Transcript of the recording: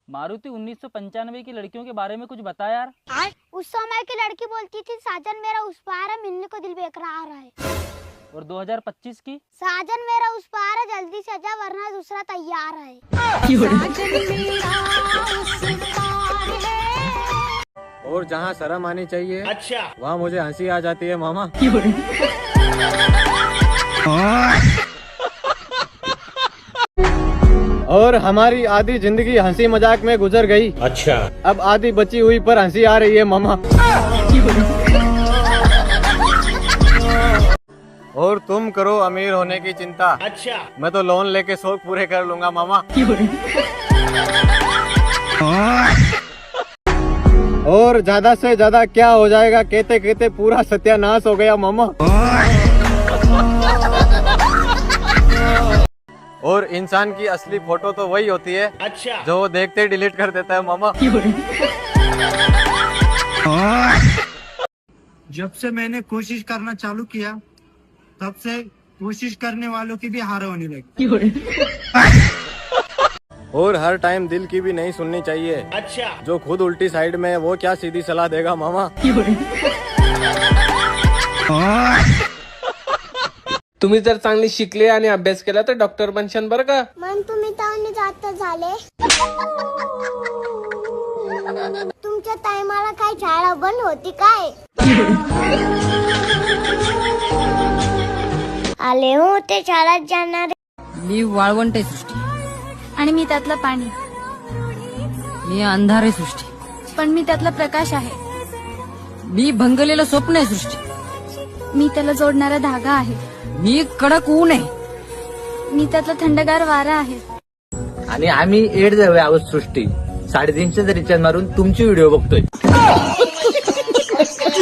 मारुति 1995 की लड़कियों के बारे में कुछ बता यार। उस समय की लड़की बोलती थी साजन मेरा उस पार है, मिलने को दिल बेकरार है। और 2025 की साजन मेरा उस पार है, जल्दी से जा वरना दूसरा तैयार है। और जहाँ शर्म आनी चाहिए अच्छा वहाँ मुझे हंसी आ जाती है मामा। और हमारी आधी जिंदगी हंसी मजाक में गुजर गई। अच्छा अब आधी बची हुई पर हंसी आ रही है मामा। और तुम करो अमीर होने की चिंता। अच्छा मैं तो लोन लेके शौक पूरे कर लूंगा मामा। और ज्यादा से ज्यादा क्या हो जाएगा कहते कहते पूरा सत्यानाश हो गया मामा। और इंसान की असली फोटो तो वही होती है अच्छा जो वो देखते ही डिलीट कर देता है मामा। जब से मैंने कोशिश करना चालू किया तब से कोशिश करने वालों की भी हार होने लगी। और हर टाइम दिल की भी नहीं सुननी चाहिए। अच्छा जो खुद उल्टी साइड में है वो क्या सीधी सलाह देगा मामा। तुम्ही जर चांगली शिकले आणि अभ्यास केला तर डॉक्टर बनशान बरं का। मन तुम्ही तर जात झाले, तुमच्या टायमाला काय शाळा बंद होती काय? आले हो ते शाळेत जाणार। मी वाळवंट आहे सृष्टी आणि मी त्यातलं पाणी, मी अंधार आहे सृष्टी पण मी त्यातला प्रकाश आहे। मी भंगलेलं स्वप्न आहे सृष्टी मी त्याला जोडणारा धागा आहे। मी कडक ऊन आहे मी त्यातला थंडगार वारा आहे। आणि आम्ही एड जाऊया आहोत सृष्टी 350 रिचार्ज मारून तुमची व्हिडिओ बघतोय।